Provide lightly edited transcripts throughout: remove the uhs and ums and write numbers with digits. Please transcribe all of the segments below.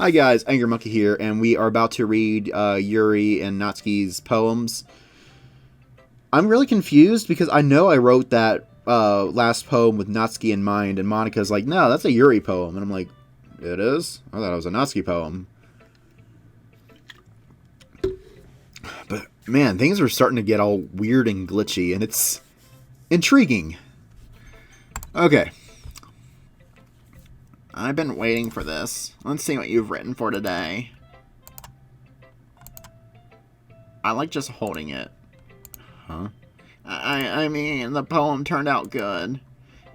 Hi guys, Angry Monkey here, and we are about to read Yuri and Natsuki's poems. I'm really confused because I know I wrote that last poem with Natsuki in mind, and Monica's like, no, that's a Yuri poem. And I'm like, it is? I thought it was a Natsuki poem. But man, things are starting to get all weird and glitchy, and it's intriguing. Okay. I've been waiting for this. Let's see what you've written for today. I like just holding it. Huh? I mean, the poem turned out good.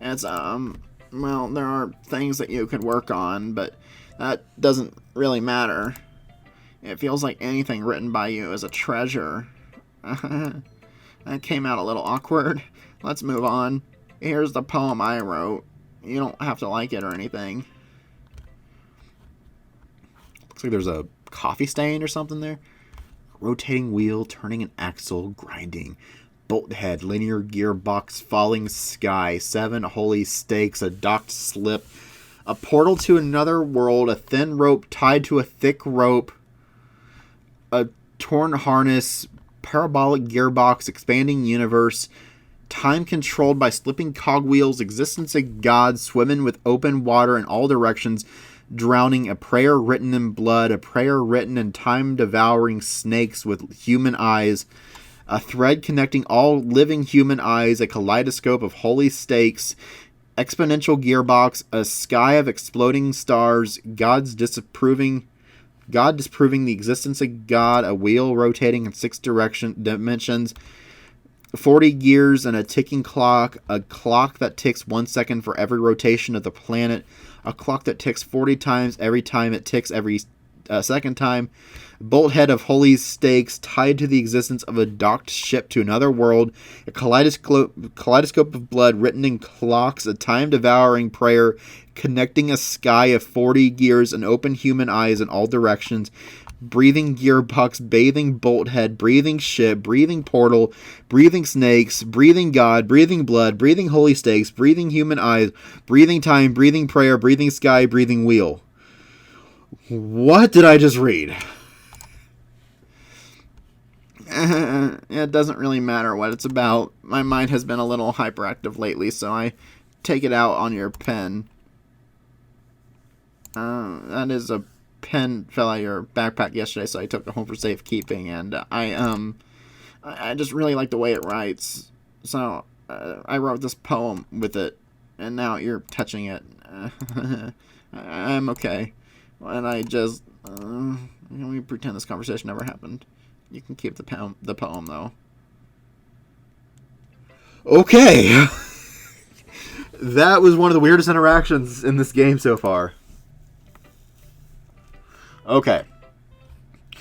It's, well, there are things that you could work on, but that doesn't really matter. It feels like anything written by you is a treasure. That came out a little awkward. Let's move on. Here's the poem I wrote. You don't have to like it or anything. Looks like there's a coffee stain or something there. Rotating wheel, turning an axle, grinding. Bolt head, linear gearbox, falling sky, 7 holy stakes, a docked slip, a portal to another world, a thin rope tied to a thick rope, a torn harness, parabolic gearbox, expanding universe, time controlled by slipping cogwheels, existence of God, swimming with open water in all directions, drowning, a prayer written in blood, a prayer written in time-devouring snakes with human eyes, a thread connecting all living human eyes, a kaleidoscope of holy stakes, exponential gearbox, a sky of exploding stars, God disproving the existence of God, a wheel rotating in 6 dimensions, 40 gears and a ticking clock, a clock that ticks 1 second for every rotation of the planet, a clock that ticks 40 times every time it ticks every second time, bolt head of holy stakes tied to the existence of a docked ship to another world, a kaleidoscope of blood written in clocks, a time-devouring prayer connecting a sky of 40 gears and open human eyes in all directions, breathing gearbox, bathing bolt head, breathing ship, breathing portal, breathing snakes, breathing God, breathing blood, breathing holy stakes, breathing human eyes, breathing time, breathing prayer, breathing sky, breathing wheel. What did I just read? It doesn't really matter what it's about. My mind has been a little hyperactive lately, so I take it out on your pen. That is a pen fell out of your backpack yesterday, so I took it home for safekeeping, and I just really like the way it writes. So I wrote this poem with it, and now you're touching it. I'm okay. And I just we pretend this conversation never happened. You can keep the poem though. Okay. That was one of the weirdest interactions in this game so far. Okay.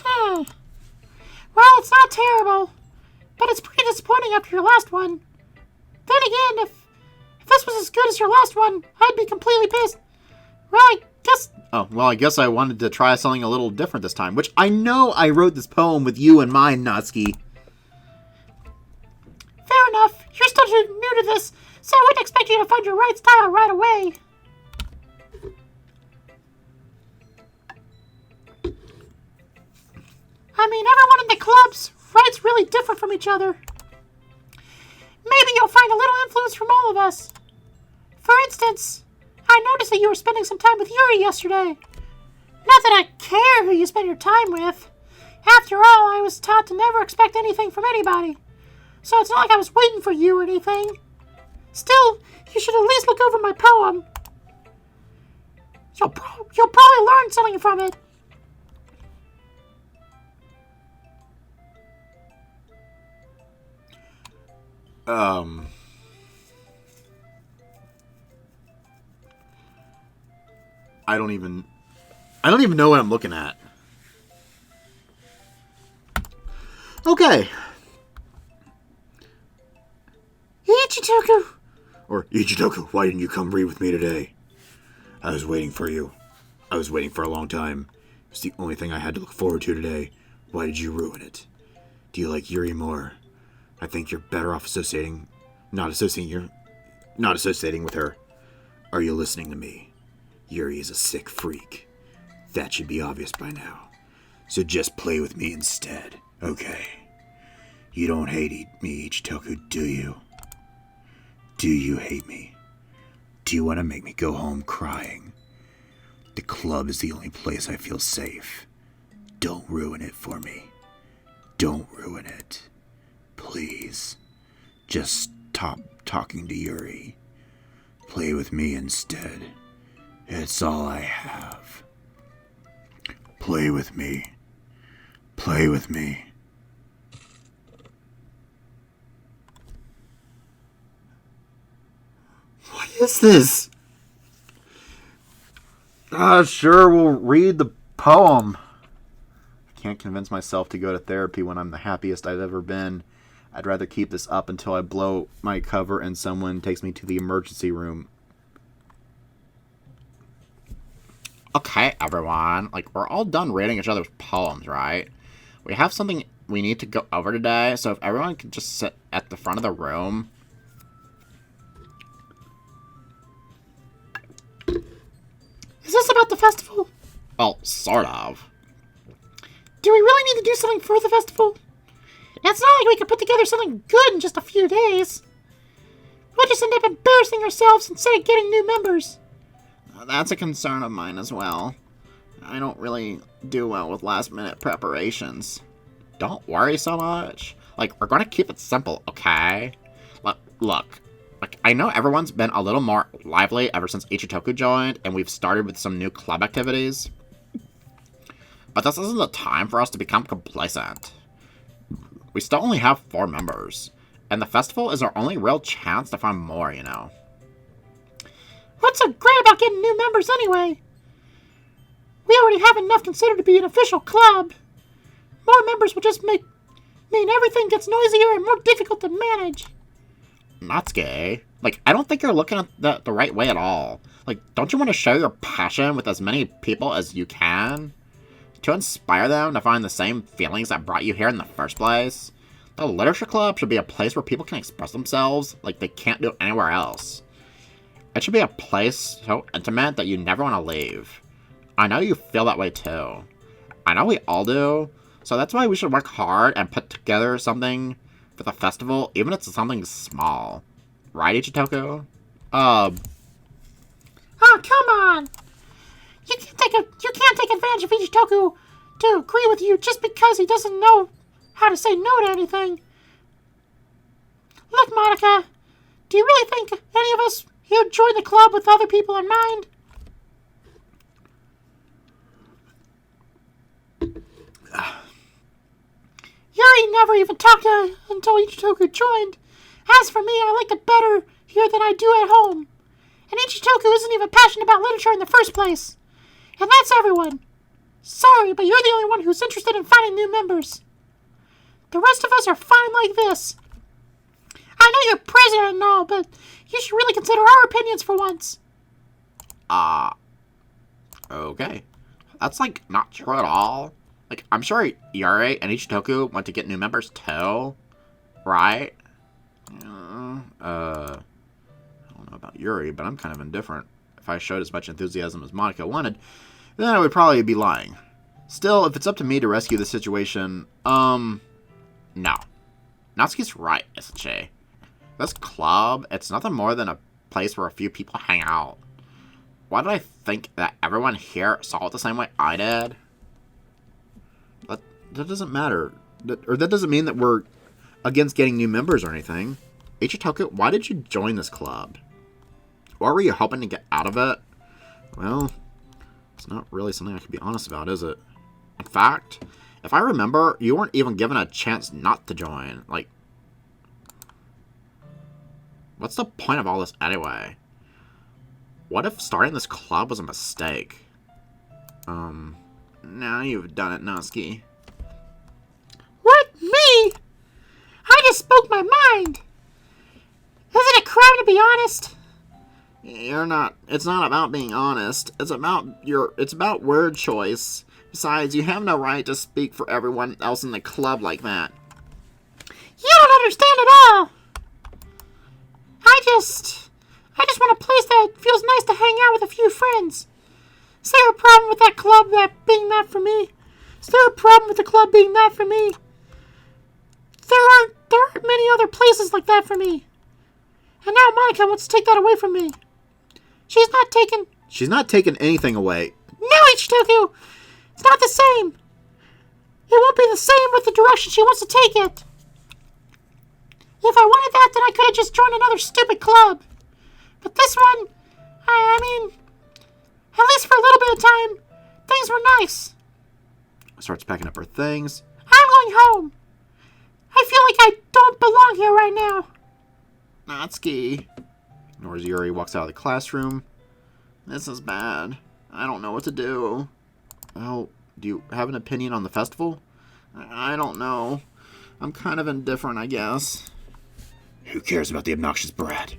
Well, it's not terrible, but it's pretty disappointing after your last one. Then again, if this was as good as your last one, I'd be completely pissed. Well, I guess I wanted to try something a little different this time, which I know I wrote this poem with you in mind, Natsuki. Fair enough. You're still new to this, so I wouldn't expect you to find your right style right away. I mean, everyone in the clubs writes really different from each other. Maybe you'll find a little influence from all of us. For instance, I noticed that you were spending some time with Yuri yesterday. Not that I care who you spend your time with. After all, I was taught to never expect anything from anybody. So it's not like I was waiting for you or anything. Still, you should at least look over my poem. You'll probably learn something from it. I don't even know what I'm looking at. Okay. Ichitoku. Or, Ichitoku, why didn't you come read with me today? I was waiting for you. I was waiting for a long time. It's the only thing I had to look forward to today. Why did you ruin it? Do you like Yuri more? I think you're better off not associating with her. Are you listening to me? Yuri is a sick freak. That should be obvious by now. So just play with me instead, okay? You don't hate me, Ichitoku, do you? Do you hate me? Do you want to make me go home crying? The club is the only place I feel safe. Don't ruin it for me. Don't ruin it. Please. Just stop talking to Yuri. Play with me instead. It's all I have. Play with me. Play with me. What is this? Sure, we'll read the poem. I can't convince myself to go to therapy when I'm the happiest I've ever been. I'd rather keep this up until I blow my cover and someone takes me to the emergency room. Okay, everyone. We're all done reading each other's poems, right? We have something we need to go over today, so if everyone could just sit at the front of the room. Is this about the festival? Well, sort of. Do we really need to do something for the festival? It's not like we could put together something good in just a few days. We'll just end up embarrassing ourselves instead of getting new members. That's a concern of mine as well. I don't really do well with last-minute preparations. Don't worry so much. We're going to keep it simple, okay? Look, I know everyone's been a little more lively ever since Ichitoku joined, and we've started with some new club activities. But this isn't the time for us to become complacent. We still only have 4 members, and the festival is our only real chance to find more, you know. What's so great about getting new members anyway? We already have enough considered to be an official club. More members will just mean everything gets noisier and more difficult to manage. Natsuki, I don't think you're looking at that the right way at all. Don't you want to share your passion with as many people as you can? To inspire them to find the same feelings that brought you here in the first place? The literature club should be a place where people can express themselves like they can't do anywhere else. It should be a place so intimate that you never want to leave. I know you feel that way too. I know we all do. So that's why we should work hard and put together something for the festival, even if it's something small. Right, Ichitoku? Oh, come on! You can't take advantage of Ichitoku to agree with you just because he doesn't know how to say no to anything. Look, Monica, do you really think any of us here join the club with other people in mind? Yuri never even talked to her until Ichitoku joined. As for me, I like it better here than I do at home. And Ichitoku isn't even passionate about literature in the first place. And that's everyone. Sorry, but you're the only one who's interested in finding new members. The rest of us are fine like this. I know you're president and all, but you should really consider our opinions for once. Okay. That's, not true at all. I'm sure Yuri and Ichitoku want to get new members too. Right? I don't know about Yuri, but I'm kind of indifferent. If I showed as much enthusiasm as Monica wanted, then I would probably be lying. Still, if it's up to me to rescue the situation, no. Natsuki's right, isn't she? This club, it's nothing more than a place where a few people hang out. Why did I think that everyone here saw it the same way I did? That doesn't matter. That doesn't mean that we're against getting new members or anything. Ichitoku, why did you join this club? What were you hoping to get out of it? Well, it's not really something I can be honest about, is it? In fact, if I remember, you weren't even given a chance not to join. What's the point of all this anyway? What if starting this club was a mistake? Now you've done it, Natsuki. What? Me? I just spoke my mind. Isn't it a crime to be honest? It's not about being honest. It's about word choice. Besides, you have no right to speak for everyone else in the club like that. You don't understand at all. I just want a place that feels nice to hang out with a few friends. Is there a problem with that club being that for me? Is there a problem with the club being that for me? There aren't many other places like that for me. And now Monica wants to take that away from me. She's not taking anything away. No, Ichitoku! It's not the same. It won't be the same with the direction she wants to take it. If I wanted that, then I could have just joined another stupid club. But this one, I mean, at least for a little bit of time, things were nice. Starts packing up her things. I'm going home. I feel like I don't belong here right now. Natsuki ignores Yuri, walks out of the classroom. This is bad. I don't know what to do. Well, do you have an opinion on the festival? I don't know. I'm kind of indifferent, I guess. Who cares about the obnoxious brat?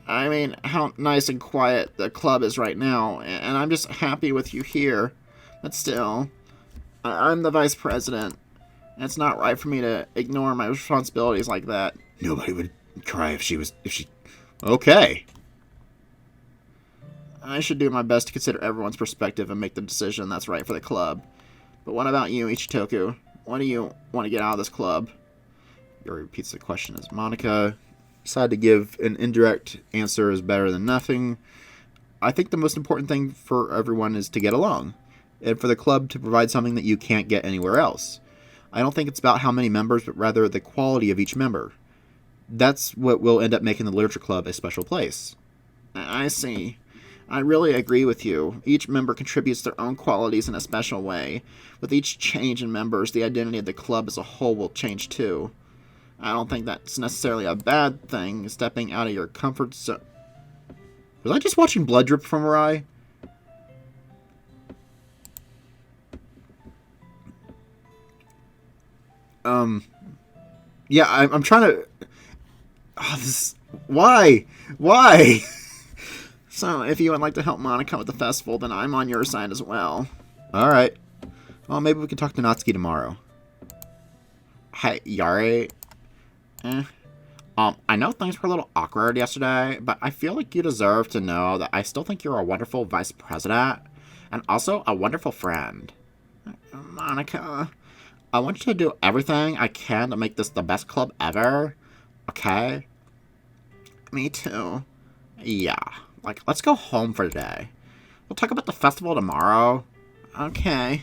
I mean, how nice and quiet the club is right now, and I'm just happy with you here. But still, I'm the vice president. And it's not right for me to ignore my responsibilities like that. Nobody would cry if she... Okay. I should do my best to consider everyone's perspective and make the decision that's right for the club. But what about you, Ichitoku? What do you want to get out of this club? Yuri repeats the question as Monica decided to give an indirect answer is better than nothing. I think the most important thing for everyone is to get along, and for the club to provide something that you can't get anywhere else. I don't think it's about how many members, but rather the quality of each member. That's what will end up making the Literature Club a special place. I see. I really agree with you. Each member contributes their own qualities in a special way. With each change in members, the identity of the club as a whole will change too. I don't think that's necessarily a bad thing, stepping out of your comfort zone. Was I just watching blood drip from her eye? Yeah, I'm trying to... Oh, this... Why? Why? So, if you would like to help Monica with the festival, then I'm on your side as well. Alright. Well, maybe we can talk to Natsuki tomorrow. Hey, Yuri. I know things were a little awkward yesterday, but I feel like you deserve to know that I still think you're a wonderful vice president, and also a wonderful friend. Monica, I want you to do everything I can to make this the best club ever, okay? Me too. Yeah, like, let's go home for today. We'll talk about the festival tomorrow. Okay.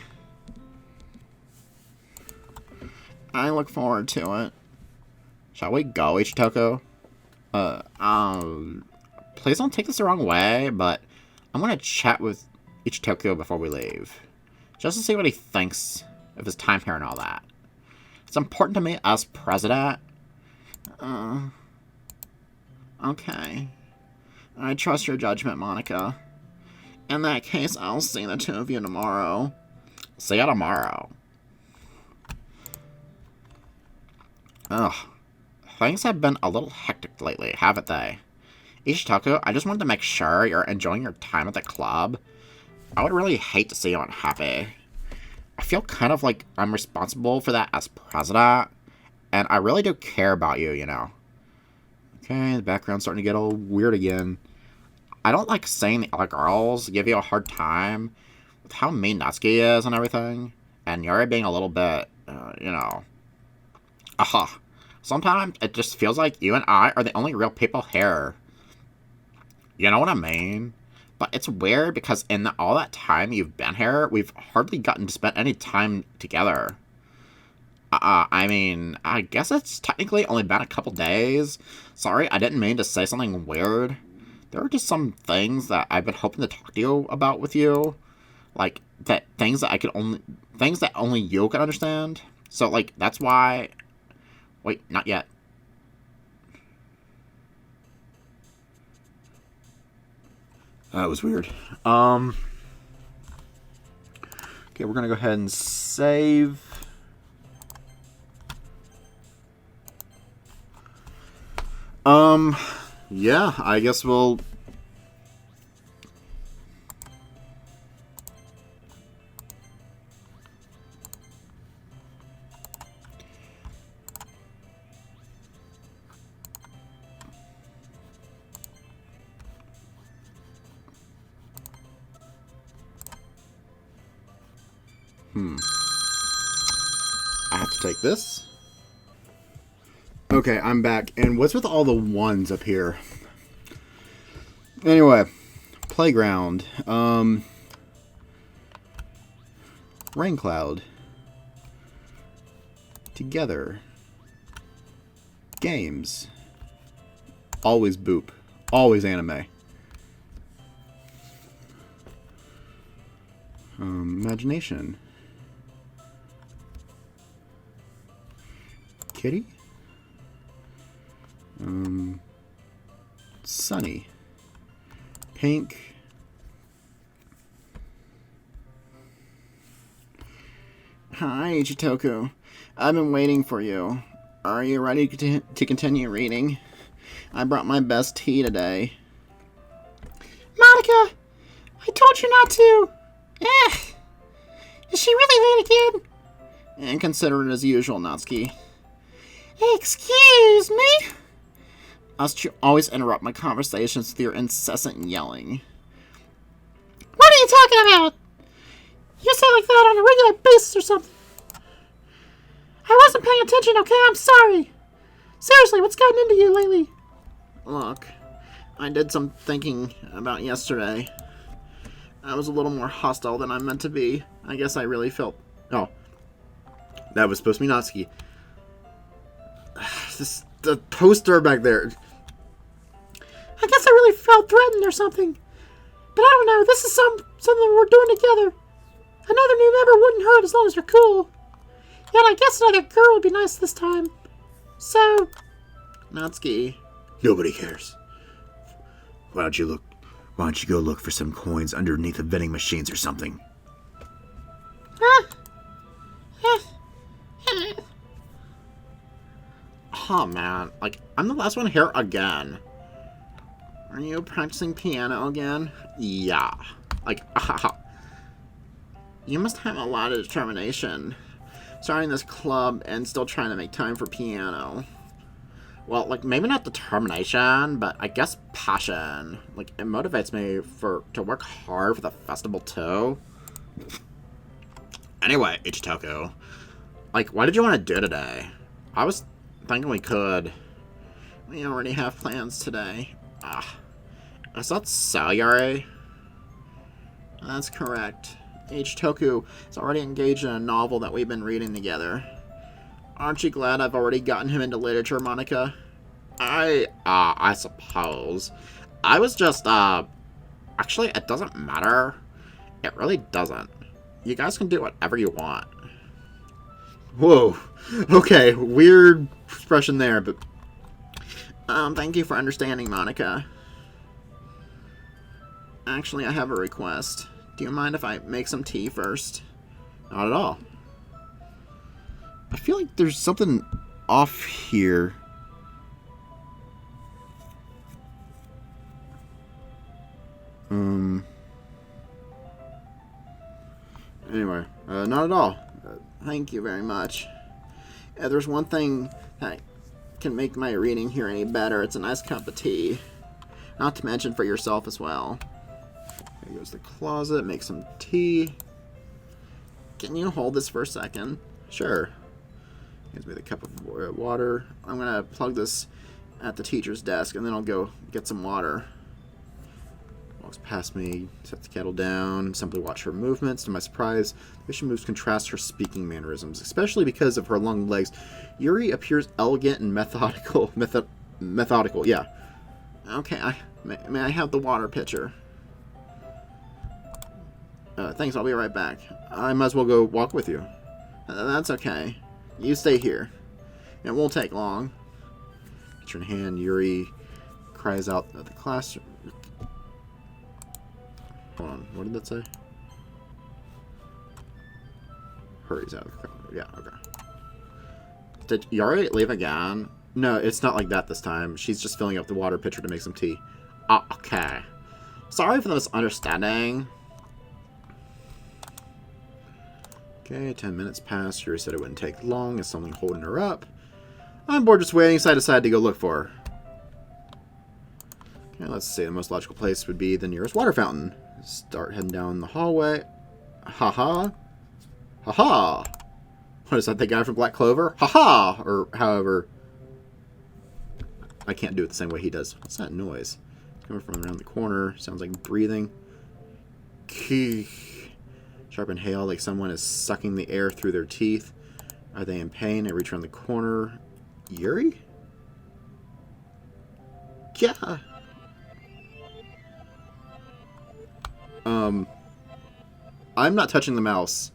I look forward to it. Shall we go, Ichitoku? Please don't take this the wrong way, but I'm gonna chat with Ichitoku before we leave. Just to see what he thinks of his time here and all that. It's important to me as president. Okay. I trust your judgment, Monica. In that case, I'll see the two of you tomorrow. See you tomorrow. Ugh. Things have been a little hectic lately, haven't they? Ichitoku, I just wanted to make sure you're enjoying your time at the club. I would really hate to see you unhappy. I feel kind of like I'm responsible for that as president, and I really do care about you, you know. Okay, the background's starting to get all weird again. I don't like saying the other girls give you a hard time with how mean Natsuki is and everything, and Yuri being a little bit, you know. Sometimes it just feels like you and I are the only real people here. You know what I mean? But it's weird because in all that time you've been here, we've hardly gotten to spend any time together. I mean, I guess it's technically only been a couple days. Sorry, I didn't mean to say something weird. There are just some things that I've been hoping to talk to you about with you. Like, things that only you can understand. So, like, that's why... Wait, not yet. That was weird. Okay, we're gonna go ahead and save. Yeah, I guess we'll... I have to take this. Okay, I'm back. And what's with all the ones up here? Anyway, playground. Rain cloud. Together. Games. Always boop. Always anime. Imagination. Kitty. Sunny. Pink. Hi, Ichitoku. I've been waiting for you. Are you ready to continue reading? I brought my best tea today. Monica, I told you not to. Is she really late again? And consider it as usual, Natsuki. Excuse me? Must you always interrupt my conversations with your incessant yelling? What are you talking about? You say like that on a regular basis or something. I wasn't paying attention, okay? I'm sorry. Seriously, what's gotten into you lately? Look, I did some thinking about yesterday. I was a little more hostile than I meant to be. I guess I really felt... Oh. That was supposed to be Natsuki. The poster back there. I guess I really felt threatened or something. But I don't know, this is something we're doing together. Another new member wouldn't hurt as long as you're cool. Yet I guess another girl would be nice this time. So... Natsuki. Nobody cares. Why don't you go look for some coins underneath the vending machines or something? Oh man, like, I'm the last one here again. Are you practicing piano again? Yeah. Like, You must have a lot of determination. Starting this club and still trying to make time for piano. Well, like, maybe not determination, but I guess passion. Like, it motivates me to work hard for the festival, too. Anyway, Ichitoku. Like, what did you want to do today? I was thinking we could. We already have plans today. Is that so, Yuri? That's correct. Ichitoku is already engaged in a novel that we've been reading together. Aren't you glad I've already gotten him into literature, Monica? I suppose. I was just, actually, it doesn't matter. It really doesn't. You guys can do whatever you want. Whoa. Okay, weird expression there, but... thank you for understanding, Monica. Actually, I have a request. Do you mind if I make some tea first? Not at all. I feel like there's something off here. Anyway, not at all. Thank you very much. There's one thing that can make my reading here any better. It's a nice cup of tea. Not to mention for yourself as well. Here goes the closet. Make some tea. Can you hold this for a second? Sure. Gives me the cup of water. I'm going to plug this at the teacher's desk, and then I'll go get some water. Walks past me, sets the kettle down, simply watch her movements. To my surprise, the way she moves contrasts her speaking mannerisms, especially because of her long legs. Yuri appears elegant and methodical. Methodical, yeah. Okay, may I have the water pitcher? Thanks, I'll be right back. I might as well go walk with you. That's okay. You stay here. It won't take long. Picture in hand, Yuri cries out at the classroom. Hold on, what did that say? Hurries out of the crowd. Yeah, okay. Did Yuri leave again? No, it's not like that this time. She's just filling up the water pitcher to make some tea. Okay. Sorry for the misunderstanding. Okay, 10 minutes passed. Yuri said it wouldn't take long. Is something holding her up? I'm bored just waiting, so I decided to go look for her. Okay, let's see. The most logical place would be the nearest water fountain. Start heading down the hallway. Haha. Haha! What is that, the guy from Black Clover? Haha! Or however... I can't do it the same way he does. What's that noise? It's coming from around the corner. Sounds like breathing. Sharp inhale, like someone is sucking the air through their teeth. Are they in pain? I reach around the corner. Yuri? Yeah. I'm not touching the mouse.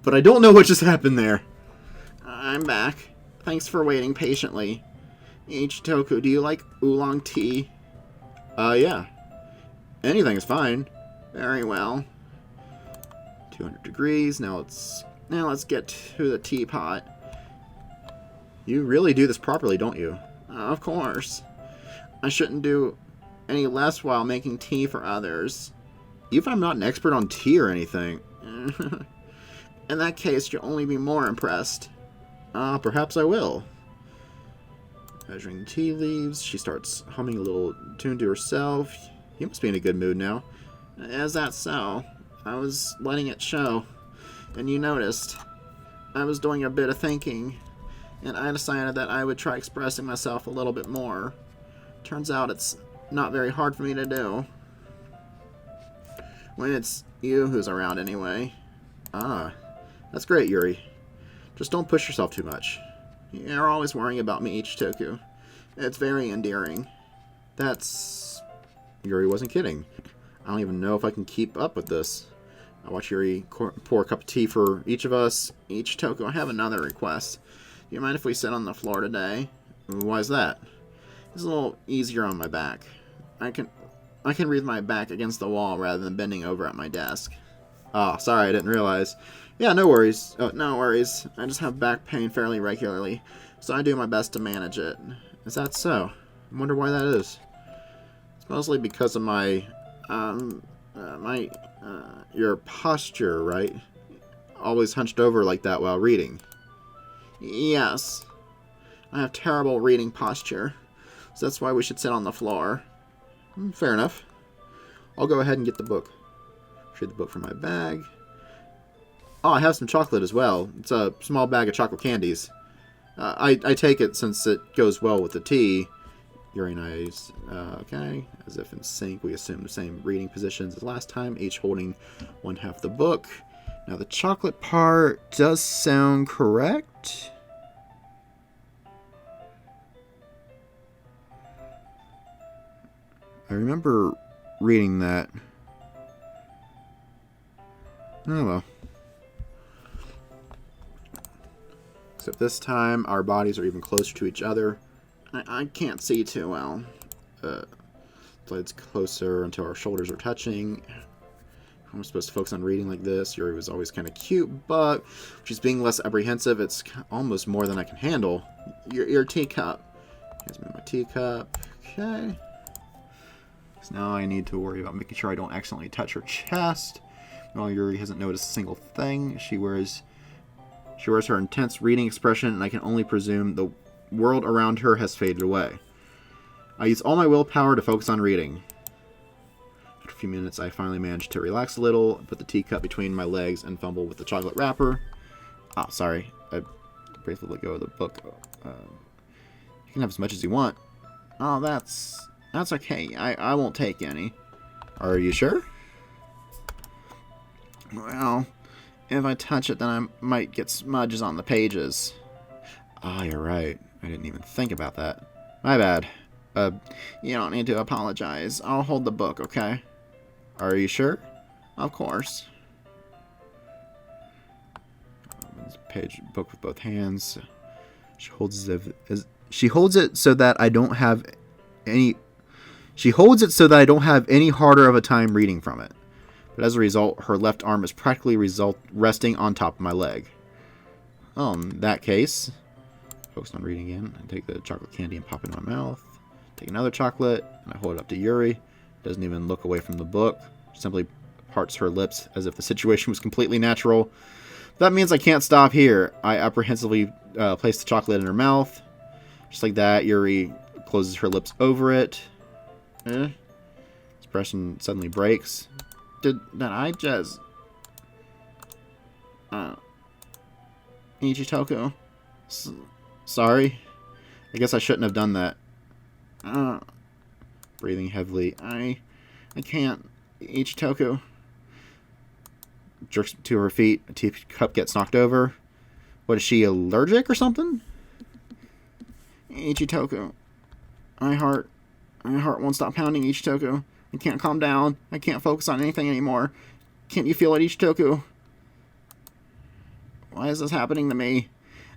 But I don't know what just happened there. I'm back. Thanks for waiting patiently. Ichitoku, do you like oolong tea? Yeah. Anything is fine. Very well. 200 degrees. Now let's get to the teapot. You really do this properly, don't you? Of course. I shouldn't do any less while making tea for others. Even if I'm not an expert on tea or anything. In that case, you'll only be more impressed. Perhaps I will. Measuring the tea leaves, she starts humming a little tune to herself. You must be in a good mood now. Is that so? I was letting it show. And you noticed. I was doing a bit of thinking. And I decided that I would try expressing myself a little bit more. Turns out it's not very hard for me to do. When it's you who's around anyway. That's great, Yuri. Just don't push yourself too much. You're always worrying about me, Ichitoku. It's very endearing. Yuri wasn't kidding. I don't even know if I can keep up with this. I watch Yuri pour a cup of tea for each of us. Ichitoku, I have another request. Do you mind if we sit on the floor today? Why is that? It's a little easier on my back. I can read my back against the wall rather than bending over at my desk. Oh, sorry, I didn't realize. Yeah, no worries. Oh, no worries. I just have back pain fairly regularly, so I do my best to manage it. Is that so? I wonder why that is. It's mostly because of your posture, right? Always hunched over like that while reading. Yes. I have terrible reading posture, so that's why we should sit on the floor. Fair enough. I'll go ahead and get the book. Retrieve the book from my bag. Oh, I have some chocolate as well. It's a small bag of chocolate candies. I take it since it goes well with the tea. Yuri and I, okay. As if in sync, we assume the same reading positions as last time, each holding one half the book. Now, the chocolate part does sound correct. I remember reading that. Oh well. Except this time, our bodies are even closer to each other. I can't see too well. It's closer until our shoulders are touching. I'm supposed to focus on reading like this. Yuri was always kind of cute, but she's being less apprehensive. It's almost more than I can handle. Your teacup. Here's my teacup. Okay. So now I need to worry about making sure I don't accidentally touch her chest. While Yuri hasn't noticed a single thing, she wears her intense reading expression, and I can only presume the world around her has faded away. I use all my willpower to focus on reading. After a few minutes, I finally manage to relax a little, put the teacup between my legs, and fumble with the chocolate wrapper. Oh, sorry. I briefly let go of the book. You can have as much as you want. Oh, that's okay. I won't take any. Are you sure? Well, if I touch it, then I might get smudges on the pages. Ah, you're right. I didn't even think about that. My bad. You don't need to apologize. I'll hold the book, okay? Are you sure? Of course. Book with both hands. She holds it so that I don't have any. She holds it so that I don't have any harder of a time reading from it. But as a result, her left arm is practically resting on top of my leg. In that case, focus on reading again. I take the chocolate candy and pop it in my mouth. Take another chocolate, and I hold it up to Yuri. Doesn't even look away from the book. Simply parts her lips as if the situation was completely natural. That means I can't stop here. I apprehensively place the chocolate in her mouth. Just like that, Yuri closes her lips over it. Expression suddenly breaks. Did I just... Ichitoko. Sorry. I guess I shouldn't have done that. Breathing heavily. I can't. Ichitoko. Jerks to her feet. A teacup gets knocked over. What, is she allergic or something? Ichitoko. My heart won't stop pounding, Ichitoko. I can't calm down. I can't focus on anything anymore. Can't you feel it, Ichitoko? Why is this happening to me?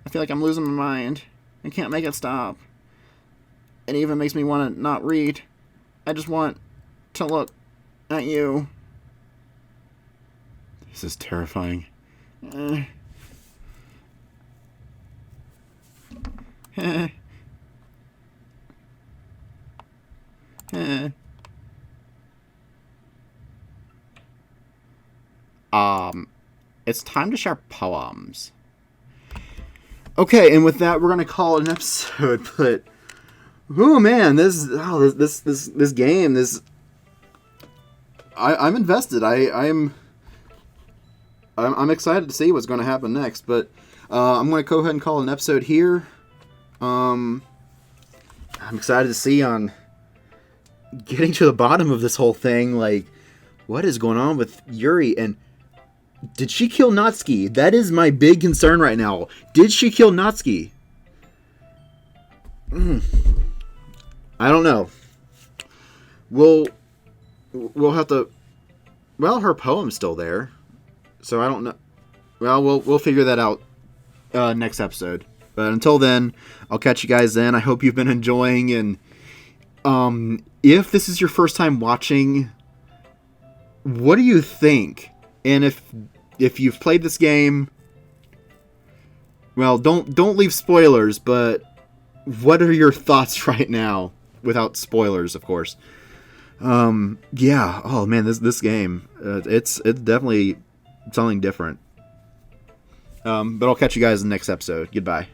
I feel like I'm losing my mind. I can't make it stop. It even makes me want to not read. I just want to look at you. This is terrifying. It's time to share poems. Okay, and with that, we're gonna call it an episode. But, oh man, this game, I'm invested. I'm excited to see what's going to happen next. But I'm going to go ahead and call it an episode here. I'm excited to see on getting to the bottom of this whole thing. Like, what is going on with Yuri? And did she kill Natsuki? That is my big concern right now. Did she kill Natsuki? I don't know. We'll have to. Well, her poem's still there, so I don't know. Well, we'll figure that out next episode. But until then, I'll catch you guys then. I hope you've been enjoying, and if this is your first time watching, what do you think? And if you've played this game, well, don't leave spoilers. But what are your thoughts right now, without spoilers, of course? Yeah. Oh man, this game, it's definitely something different. But I'll catch you guys in the next episode. Goodbye.